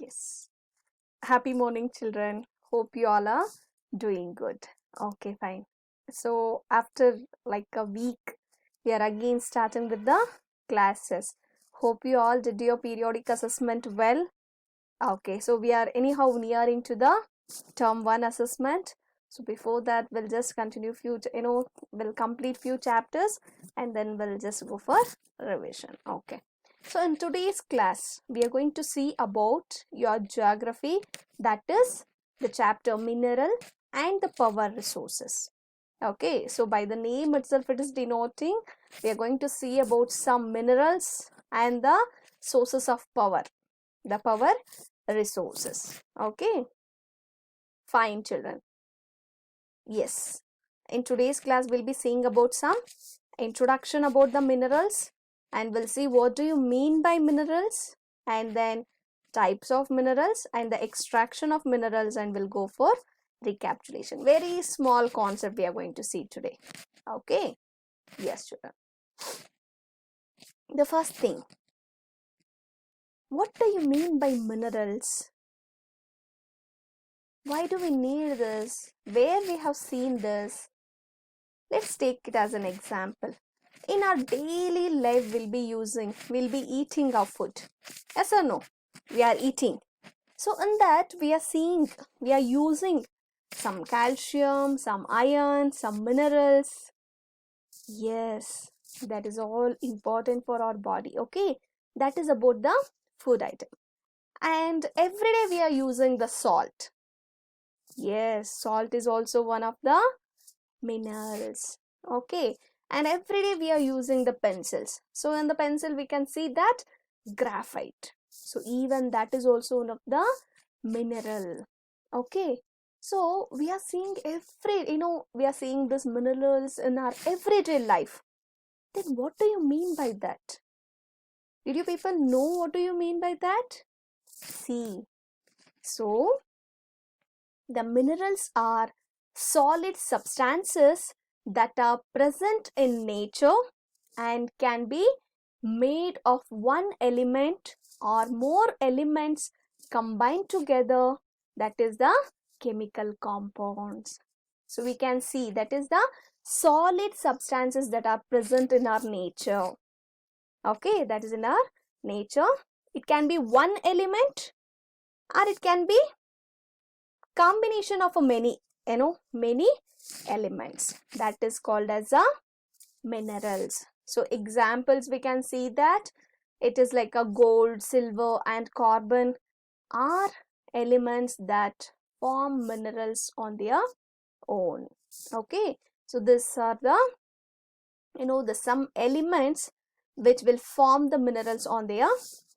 Yes. Happy morning, children. Hope you all are doing good. Okay, fine. So, after like a week, we are again starting with the classes. Hope you all did your periodic assessment well. Okay, so we are anyhow nearing to the term 1 assessment. So, before that, we'll just continue we'll complete few chapters and then we'll just go for revision. Okay. So in today's class, we are going to see about your geography, that is the chapter mineral and the power resources. Okay, so by the name itself it is denoting we are going to see about some minerals and the sources of power, the power resources. Okay, fine children. Yes, in today's class we'll be seeing about some introduction about the minerals, and we'll see what do you mean by minerals, and then types of minerals and the extraction of minerals, and we'll go for recapitulation. Very small concept we are going to see today. Okay, yes children. The first thing, what do you mean by minerals? Why do we need this? Where we have seen this? Let's take it as an example. In our daily life, we'll be eating our food. Yes or no? We are eating. So in that, we are using some calcium, some iron, some minerals. Yes, that is all important for our body. Okay, that is about the food item. And every day we are using the salt. Yes, salt is also one of the minerals. Okay, and every day we are using the pencils. So in the pencil we can see that graphite. So even that is also one of the mineral. Okay, so we are seeing we are seeing these minerals in our everyday life. Then what do you mean by that? Did you people know what do you mean by that? See, so the minerals are solid substances that are present in nature and can be made of one element or more elements combined together. That is the chemical compounds. So we can see that is the solid substances that are present in our nature. Okay, that is in our nature. It can be one element or it can be combination of many elements. That is called as a minerals. So examples we can see that it is like a gold, silver and carbon are elements that form minerals on their own. Okay, so these are the some elements which will form the minerals on their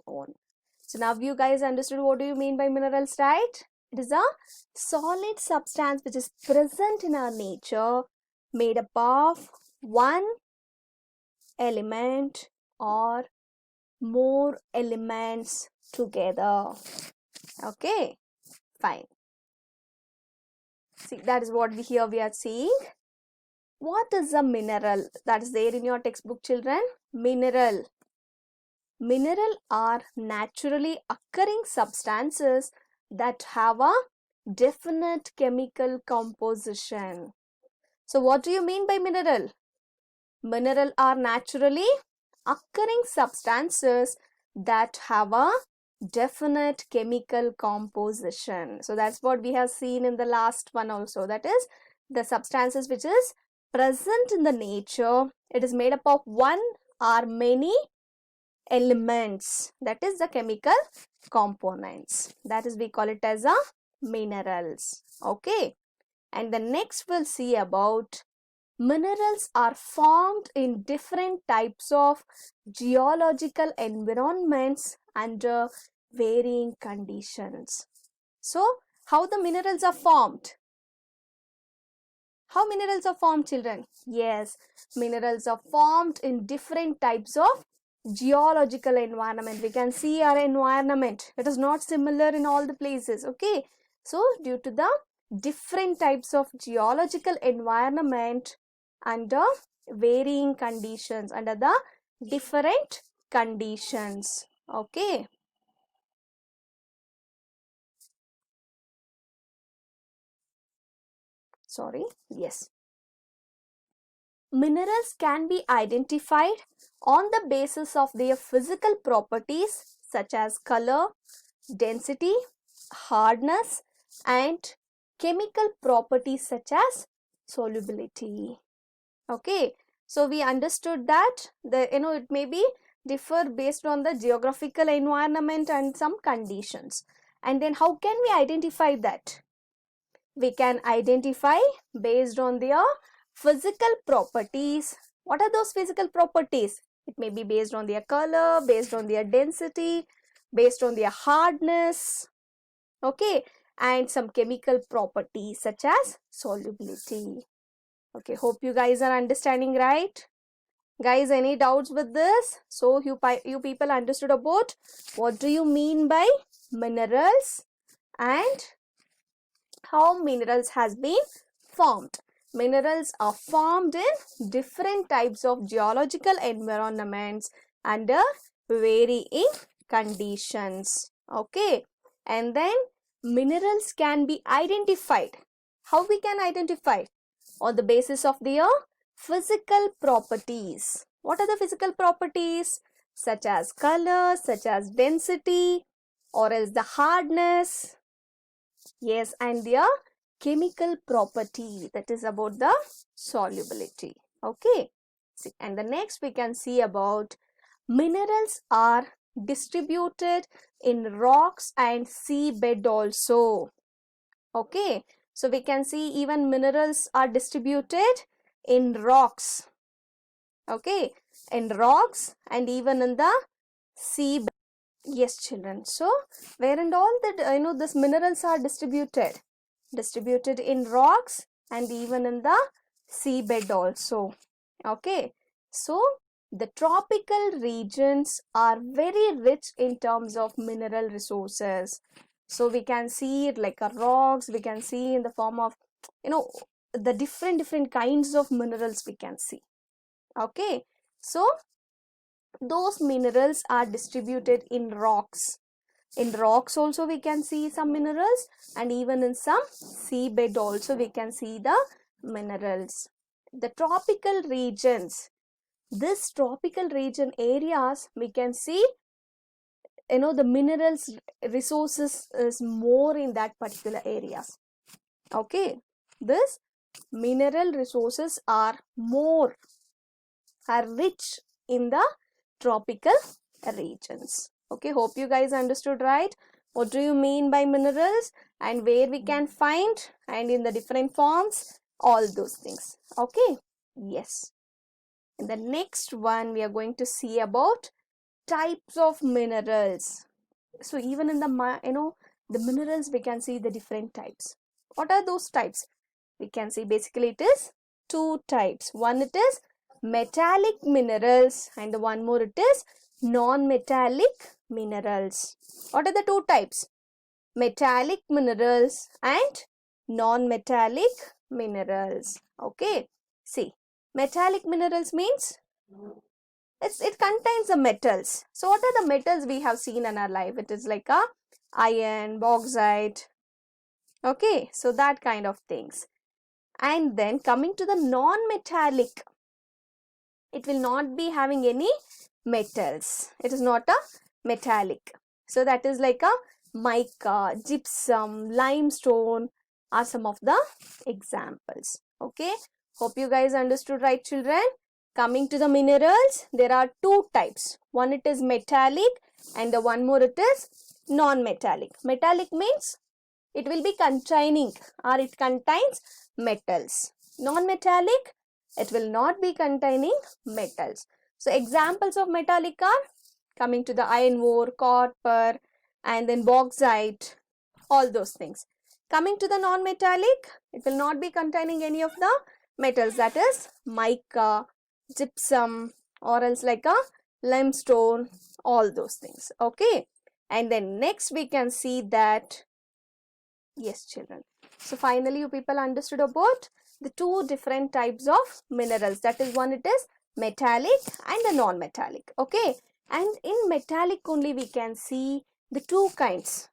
own. So now you guys understood what do you mean by minerals, right? It is a solid substance which is present in our nature, made up of one element or more elements together. Okay, fine. See, that is what we are seeing. What is a mineral? That is there in your textbook, children. Mineral. Mineral are naturally occurring substances that have a definite chemical composition. So what do you mean by mineral? Mineral are naturally occurring substances that have a definite chemical composition. So that's what we have seen in the last one also. That is the substances which is present in the nature. It is made up of one or many elements. That is the chemical components. That is we call it as a minerals. Okay. And the next we'll see about minerals are formed in different types of geological environments under varying conditions. So, how the minerals are formed? How minerals are formed, children? Yes, minerals are formed in different types of geological environment. We can see our environment. It is not similar in all the places. Okay. So, due to the different types of geological environment under varying conditions, under the different conditions. Okay. Sorry, yes. Minerals can be identified on the basis of their physical properties such as color, density, hardness, and chemical properties such as solubility. Okay, so we understood that it may be differ based on the geographical environment and some conditions. And then how can we identify that? We can identify based on their physical properties. What are those physical properties? It may be based on their color, based on their density, based on their hardness, okay, and some chemical properties such as solubility. Okay, hope you guys are understanding, right? Guys, any doubts with this? So you people understood about what do you mean by minerals and how minerals has been formed. Minerals are formed in different types of geological environments under varying conditions. Okay, and then minerals can be identified. How we can identify? On the basis of their physical properties. What are the physical properties? Such as color, such as density, or else the hardness. Yes, and their chemical property, that is about the solubility. Okay, see, and the next we can see about minerals are distributed in rocks and seabed also. Okay, so we can see even minerals are distributed in rocks. Okay, in rocks and even in the seabed. Yes, children. So where and all that this minerals are distributed? Distributed in rocks and even in the seabed also. Okay, so the tropical regions are very rich in terms of mineral resources. So we can see it like a rocks, we can see in the form of the different kinds of minerals we can see. Okay, so those minerals are distributed in rocks. In rocks also we can see some minerals, and even in some seabed also we can see the minerals. The tropical regions, this tropical region areas, we can see the minerals resources is more in that particular areas. Okay, this mineral resources are rich in the tropical regions. Okay, hope you guys understood, right? What do you mean by minerals and where we can find and in the different forms, all those things. Okay, yes. In the next one we are going to see about types of minerals. So even in the the minerals we can see the different types. What are those types? We can see basically it is two types. One, it is metallic minerals, and one more, it is non-metallic minerals. What are the two types? Metallic minerals and non-metallic minerals. Okay, see, metallic minerals means it contains the metals. So what are the metals we have seen in our life? It is like a iron, bauxite. Okay, so that kind of things. And then coming to the non-metallic, it will not be having any metals. It is not a metallic. So that is like a mica, gypsum, limestone are some of the examples. Okay, hope you guys understood, right, children? Coming to the minerals, there are two types. One, it is metallic, and the one more, it is non-metallic. Metallic means it will be containing or it contains metals. Non-metallic, it will not be containing metals. So examples of metallic are coming to the iron ore, copper, and then bauxite, all those things. Coming to the non-metallic, it will not be containing any of the metals, that is mica, gypsum, or else like a limestone, all those things. Okay, and then next we can see that, yes, children. So finally you people understood about the two different types of minerals. That is, one, it is metallic and the non-metallic. Okay, and in metallic only we can see the two kinds.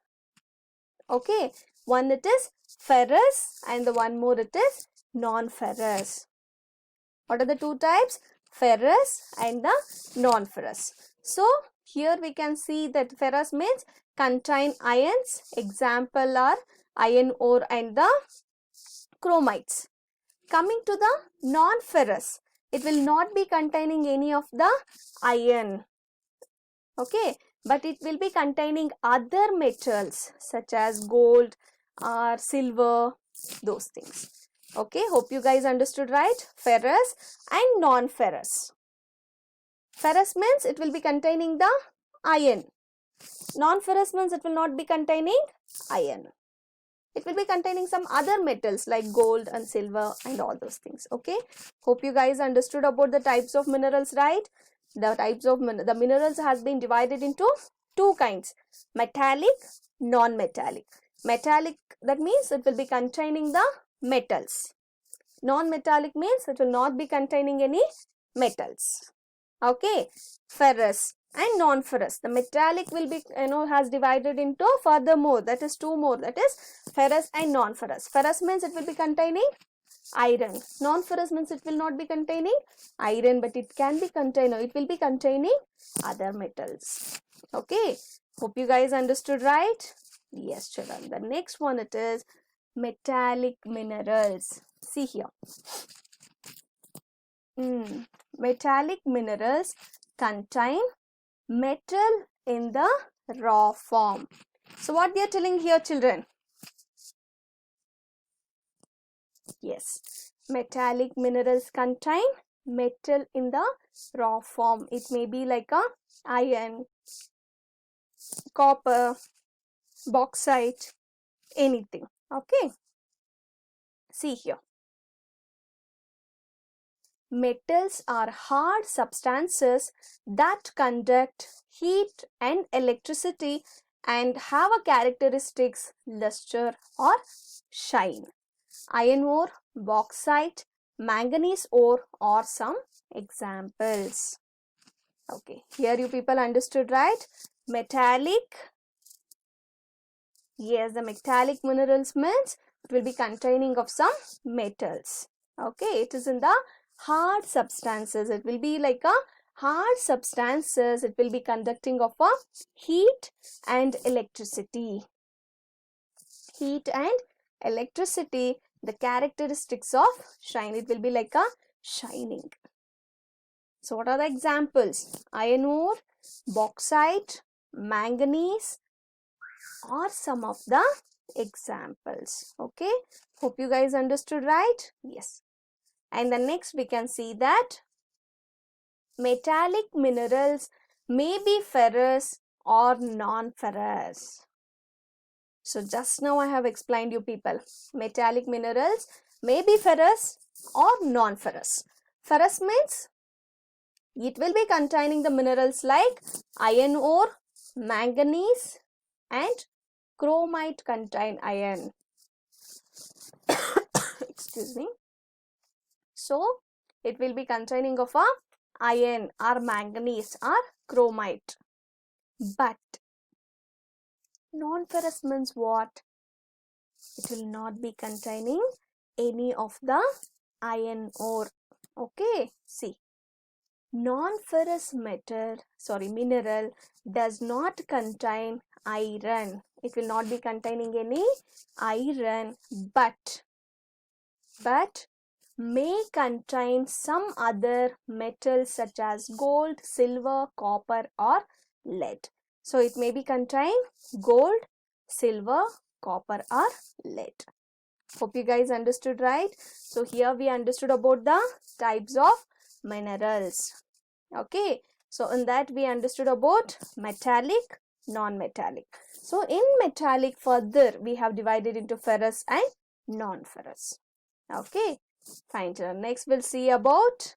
Okay, One it is ferrous and the one more it is non-ferrous. What are the two types? Ferrous and the non-ferrous. So here we can see that ferrous means contain ions. Example are iron ore and the chromites. Coming to the non-ferrous, it will not be containing any of the iron. Okay, but it will be containing other metals such as gold or silver, those things. Okay, hope you guys understood right? Ferrous and non-ferrous. Ferrous means it will be containing the iron. Non-ferrous means it will not be containing iron. It will be containing some other metals like gold and silver and all those things. Okay, hope you guys understood about the types of minerals, right? The types of the minerals has been divided into two kinds: metallic, non-metallic. Metallic, that means it will be containing the metals. Non-metallic means it will not be containing any metals. Okay, ferrous and non-ferrous. The metallic will be, has divided into furthermore, that is two more, that is ferrous and non-ferrous. Ferrous means it will be containing iron. Non-ferrous means it will not be containing iron, but it can be containing, it will be containing other metals. Okay, hope you guys understood right? Yes, children. The next one it is metallic minerals. See here. Metallic minerals contain metal in the raw form. So what they are telling here, children? Yes, metallic minerals contain metal in the raw form. It may be like a iron, copper, bauxite, anything. Okay, see here. Metals are hard substances that conduct heat and electricity and have a characteristics luster or shine. Iron ore, bauxite, manganese ore are some examples. Okay, here you people understood right? Metallic. Yes, the metallic minerals means it will be containing of some metals. Okay, it is in the hard substances. It will be like a hard substances. It will be conducting of a heat and electricity. Heat and electricity, the characteristics of shine. It will be like a shining. So what are the examples? Iron ore, bauxite, manganese are some of the examples. Okay, hope you guys understood right? Yes. And the next we can see that metallic minerals may be ferrous or non-ferrous. So just now I have explained you people, metallic minerals may be ferrous or non-ferrous. Ferrous means it will be containing the minerals like iron ore, manganese and chromite contain iron. Excuse me. So it will be containing of a iron or manganese or chromite. But non-ferrous means what? It will not be containing any of the iron ore. Okay, see. Non-ferrous mineral does not contain iron. It will not be containing any iron, but may contain some other metals such as gold, silver, copper or lead. So it may be contain gold, silver, copper or lead. Hope you guys understood right? So here we understood about the types of minerals. Okay, so in that we understood about metallic, non-metallic. So in metallic further we have divided into ferrous and non-ferrous. Okay, fine. Next we'll see about